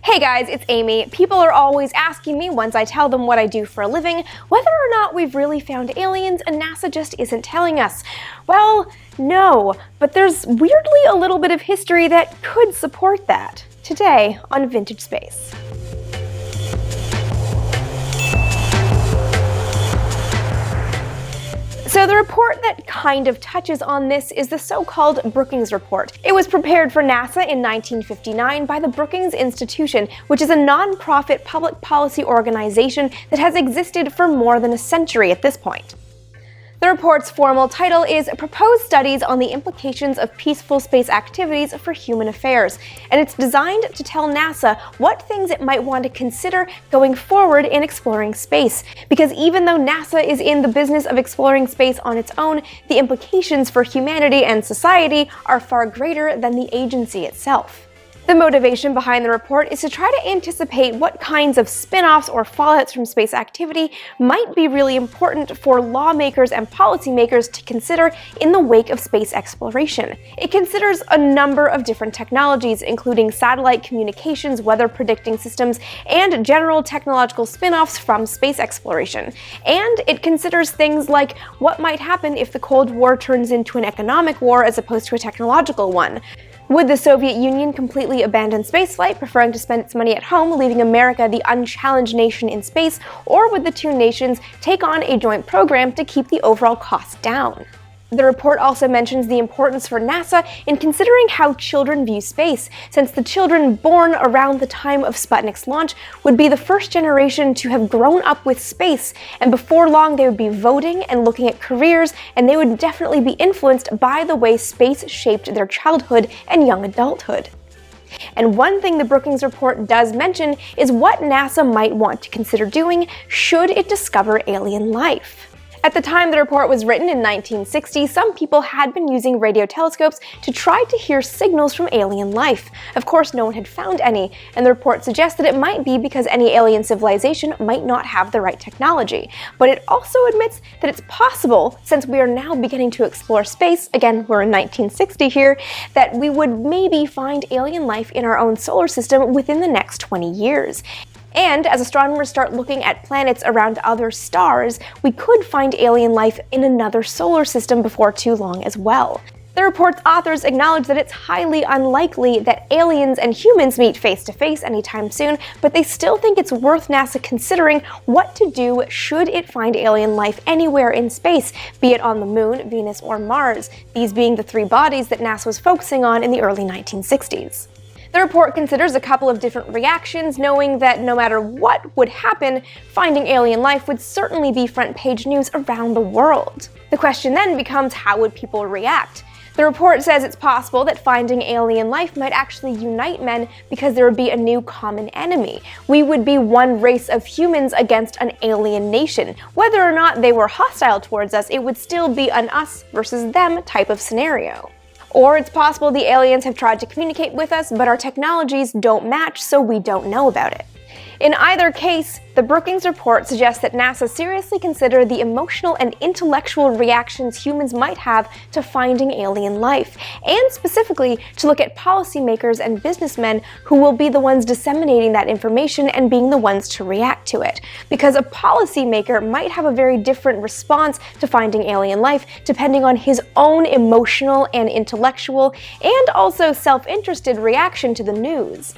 Hey guys, it's Amy. People are always asking me once I tell them what I do for a living, whether or not we've really found aliens and NASA just isn't telling us. Well, no, but there's weirdly a little bit of history that could support that. Today on Vintage Space. So the report that kind of touches on this is the so-called Brookings Report. It was prepared for NASA in 1959 by the Brookings Institution, which is a non-profit public policy organization that has existed for more than a century at this point. The report's formal title is Proposed Studies on the Implications of Peaceful Space Activities for Human Affairs, and it's designed to tell NASA what things it might want to consider going forward in exploring space. Because even though NASA is in the business of exploring space on its own, the implications for humanity and society are far greater than the agency itself. The motivation behind the report is to try to anticipate what kinds of spin-offs or fallouts from space activity might be really important for lawmakers and policymakers to consider in the wake of space exploration. It considers a number of different technologies, including satellite communications, weather predicting systems, and general technological spin-offs from space exploration. And it considers things like what might happen if the Cold War turns into an economic war as opposed to a technological one. Would the Soviet Union completely abandon spaceflight, preferring to spend its money at home, leaving America the unchallenged nation in space, or would the two nations take on a joint program to keep the overall cost down? The report also mentions the importance for NASA in considering how children view space, since the children born around the time of Sputnik's launch would be the first generation to have grown up with space, and before long they would be voting and looking at careers, and they would definitely be influenced by the way space shaped their childhood and young adulthood. And one thing the Brookings Report does mention is what NASA might want to consider doing should it discover alien life. At the time the report was written in 1960, some people had been using radio telescopes to try to hear signals from alien life. Of course, no one had found any, and the report suggests that it might be because any alien civilization might not have the right technology. But it also admits that it's possible, since we are now beginning to explore space, again, we're in 1960 here, that we would maybe find alien life in our own solar system within the next 20 years. And as astronomers start looking at planets around other stars, we could find alien life in another solar system before too long as well. The report's authors acknowledge that it's highly unlikely that aliens and humans meet face-to-face anytime soon, but they still think it's worth NASA considering what to do should it find alien life anywhere in space, be it on the Moon, Venus, or Mars, these being the three bodies that NASA was focusing on in the early 1960s. The report considers a couple of different reactions, knowing that no matter what would happen, finding alien life would certainly be front-page news around the world. The question then becomes, how would people react? The report says it's possible that finding alien life might actually unite men because there would be a new common enemy. We would be one race of humans against an alien nation. Whether or not they were hostile towards us, it would still be an us versus them type of scenario. Or it's possible the aliens have tried to communicate with us, but our technologies don't match, so we don't know about it. In either case, the Brookings Report suggests that NASA seriously consider the emotional and intellectual reactions humans might have to finding alien life, and specifically to look at policymakers and businessmen who will be the ones disseminating that information and being the ones to react to it. Because a policymaker might have a very different response to finding alien life depending on his own emotional and intellectual and also self-interested reaction to the news.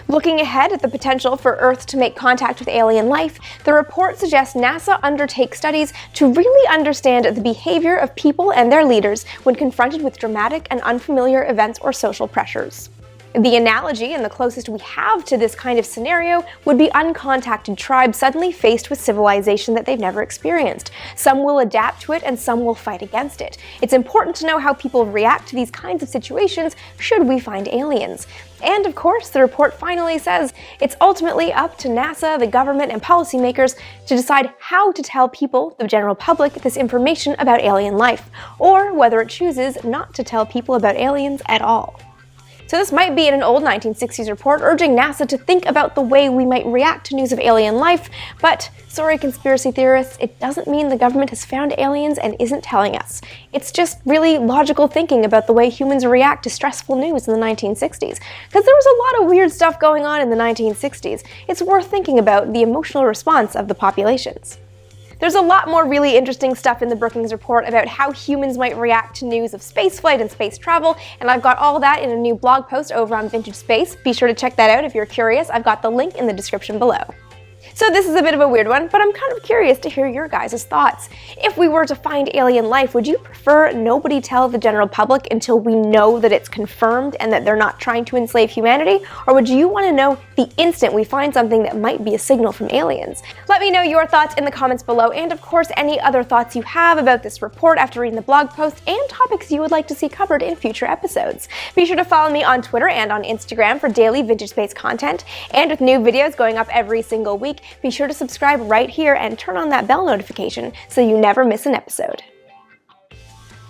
Looking ahead at the potential for Earth to make contact with alien life, the report suggests NASA undertake studies to really understand the behavior of people and their leaders when confronted with dramatic and unfamiliar events or social pressures. The analogy, and the closest we have to this kind of scenario, would be uncontacted tribes suddenly faced with civilization that they've never experienced. Some will adapt to it and some will fight against it. It's important to know how people react to these kinds of situations should we find aliens. And of course, the report finally says it's ultimately up to NASA, the government, and policymakers to decide how to tell people, the general public, this information about alien life, or whether it chooses not to tell people about aliens at all. So this might be in an old 1960s report urging NASA to think about the way we might react to news of alien life, but sorry conspiracy theorists, it doesn't mean the government has found aliens and isn't telling us. It's just really logical thinking about the way humans react to stressful news in the 1960s, because there was a lot of weird stuff going on in the 1960s. It's worth thinking about the emotional response of the populations. There's a lot more really interesting stuff in the Brookings report about how humans might react to news of spaceflight and space travel, and I've got all that in a new blog post over on Vintage Space. Be sure to check that out if you're curious. I've got the link in the description below. So this is a bit of a weird one, but I'm kind of curious to hear your guys' thoughts. If we were to find alien life, would you prefer nobody tell the general public until we know that it's confirmed and that they're not trying to enslave humanity? Or would you want to know the instant we find something that might be a signal from aliens? Let me know your thoughts in the comments below, and of course any other thoughts you have about this report after reading the blog post and topics you would like to see covered in future episodes. Be sure to follow me on Twitter and on Instagram for daily Vintage Space content, and with new videos going up every single week, be sure to subscribe right here and turn on that bell notification so you never miss an episode.